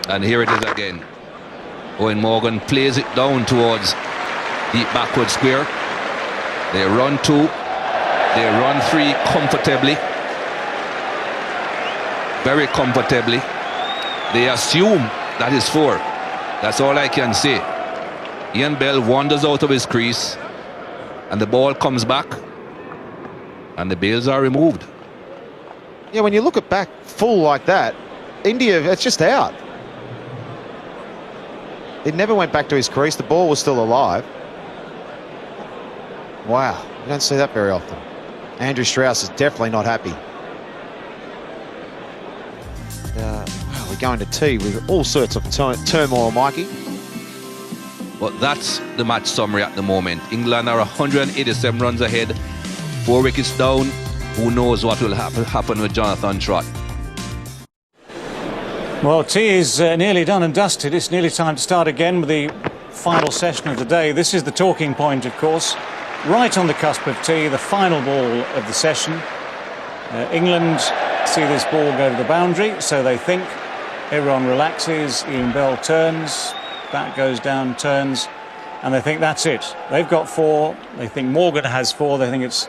And here it is again. Owen Morgan plays it down towards deep backward square. They run 2. They run 3 comfortably. Very comfortably. They assume that is 4. That's all I can say. Ian Bell wanders out of his crease, and the ball comes back, and the bails are removed. Yeah, when you look at back full like that, India, it's just out. It never went back to his crease. The ball was still alive. Wow, you don't see that very often. Andrew Strauss is definitely not happy. Wow, we're going to tea with all sorts of turmoil, Mikey. But that's the match summary at the moment. England are 187 runs ahead, 4 wickets down. Who knows what will happen with Jonathan Trott? Well, tea is nearly done and dusted. It's nearly time to start again with the final session of the day. This is the talking point, of course. Right on the cusp of tea, the final ball of the session. England see this ball go to the boundary, so they think. Everyone relaxes. Ian Bell turns. Bat goes down, turns. And they think that's it. They've got 4. They think Morgan has 4. They think it's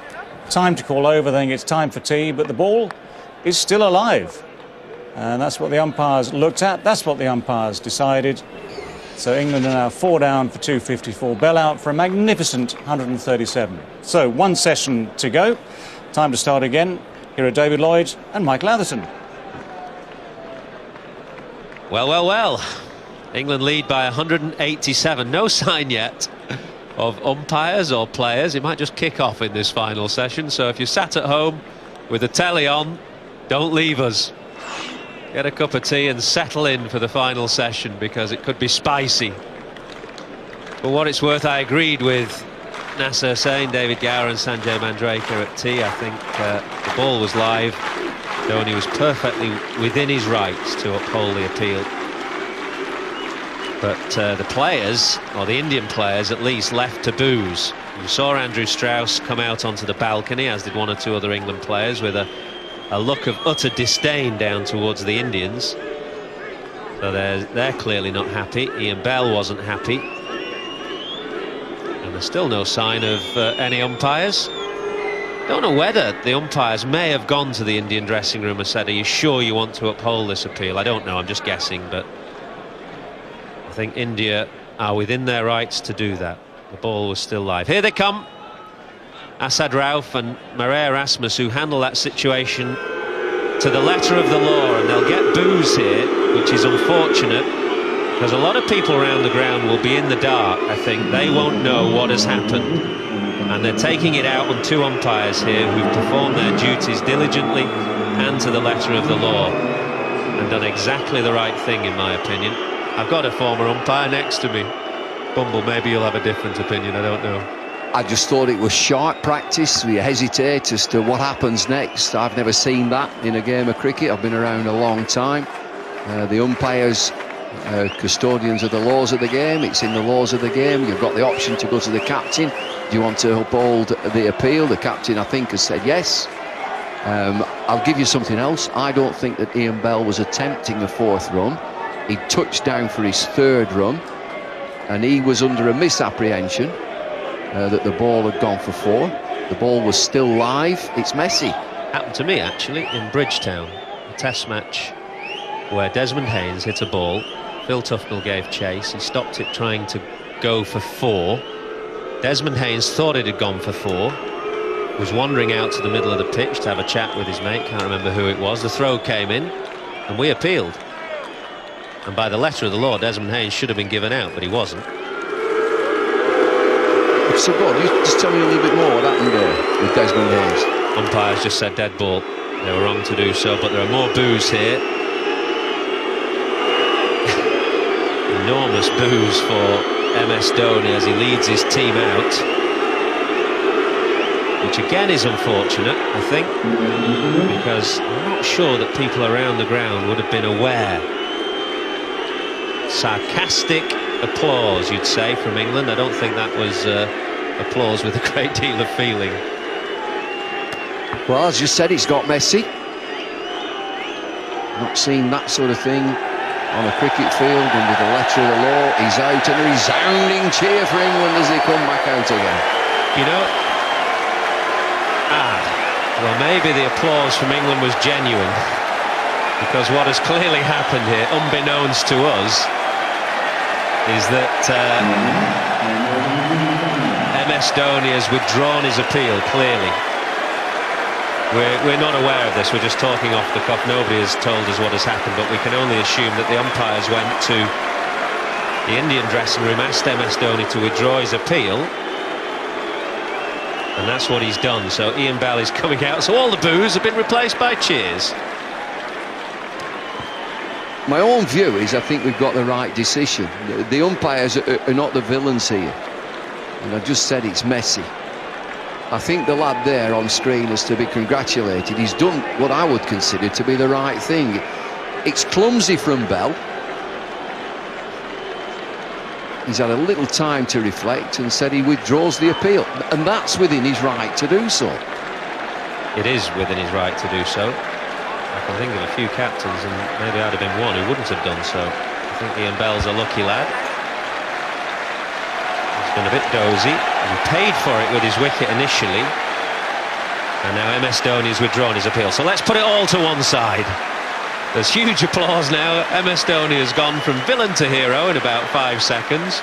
time to call over. They think it's time for tea. But the ball is still alive. And that's what the umpires looked at. That's what the umpires decided. So England are now 4 down for 254. Bell out for a magnificent 137. So 1 session to go. Time to start again. Here are David Lloyd and Michael Atherton. Well. England lead by 187. No sign yet of umpires or players. It might just kick off in this final session. So if you're sat at home with the telly on, don't leave us. Get a cup of tea and settle in for the final session, because it could be spicy. For what it's worth, I agreed with Nasser Hussain, David Gower and Sanjay Manjrekar at tea. I think the ball was live. Dhoni was perfectly within his rights to uphold the appeal. But the players, or the Indian players at least, left to booze. You saw Andrew Strauss come out onto the balcony, as did 1 or 2 other England players, with a look of utter disdain down towards the Indians. So they're clearly not happy. Ian Bell wasn't happy. And there's still no sign of any umpires. Don't know whether the umpires may have gone to the Indian dressing room and said, "Are you sure you want to uphold this appeal?" I don't know, I'm just guessing, but I think India are within their rights to do that. The ball was still live. Here they come. Asad Rauf and Marais Erasmus, who handle that situation to the letter of the law, and they'll get boos here, which is unfortunate, because a lot of people around the ground will be in the dark. I think they won't know what has happened, and they're taking it out on 2 umpires here who've performed their duties diligently and to the letter of the law, and done exactly the right thing, in my opinion. I've got a former umpire next to me. Bumble, maybe you'll have a different opinion, I don't know. I just thought it was sharp practice. We hesitate as to what happens next. I've never seen that in a game of cricket. I've been around a long time. The umpires, custodians of the laws of the game. It's in the laws of the game. You've got the option to go to the captain. Do you want to uphold the appeal? The captain, I think, has said yes. I'll give you something else. I don't think that Ian Bell was attempting a 4th run. He touched down for his 3rd run, and he was under a misapprehension that the ball had gone for 4. The ball was still live. It's messy. Happened to me, actually, in Bridgetown, a test match where Desmond Haynes hit a ball. Phil Tufnell gave chase. He stopped it trying to go for 4. Desmond Haynes thought it had gone for 4, was wandering out to the middle of the pitch to have a chat with his mate. Can't remember who it was. The throw came in, and we appealed. And by the letter of the law, Desmond Haynes should have been given out, but he wasn't. So go on, you just tell me a little bit more what happened there with Desmond Haynes. Umpires just said dead ball. They were wrong to do so, but there are more boos here. Enormous boos for MS Dhoni as he leads his team out, which again is unfortunate, I think, because I'm not sure that people around the ground would have been aware. Sarcastic applause, you'd say, from England. I don't think that was applause with a great deal of feeling. Well, as you said, it's got messy. Not seen that sort of thing on a cricket field under the letter of the law. He's out, and a resounding cheer for England as they come back out again. You know, well, maybe the applause from England was genuine, because what has clearly happened here, unbeknownst to us, is that MS Dhoni has withdrawn his appeal, clearly. We're not aware of this, we're just talking off the cuff. Nobody has told us what has happened, but we can only assume that the umpires went to the Indian dressing room, asked MS Dhoni to withdraw his appeal, and that's what he's done. So Ian Bell is coming out, so all the boos have been replaced by cheers. My own view is I think we've got the right decision. The umpires are not the villains here, and I just said it's messy. I think the lad there on screen is to be congratulated. He's done what I would consider to be the right thing. It's clumsy from Bell. He's had a little time to reflect and said he withdraws the appeal, and that's within his right to do so. It is within his right to do so. I can think of a few captains, and maybe I'd have been one who wouldn't have done so. I think Ian Bell's a lucky lad. He's been a bit dozy. He paid for it with his wicket initially, and now MS Dhoni has withdrawn his appeal. So let's put it all to one side. There's huge applause now. MS Dhoni has gone from villain to hero in about 5 seconds.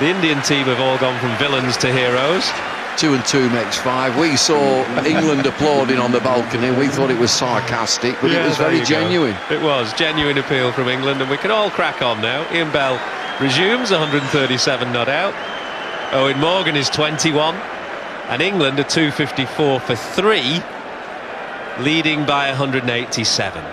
The Indian team have all gone from villains to heroes. 2 and 2 makes 5. We saw England applauding on the balcony. We thought it was sarcastic, but it was very genuine. It was genuine appeal from England, and we can all crack on now. Ian Bell resumes, 137 not out. Owen Morgan is 21, and England are 254 for 3, leading by 187.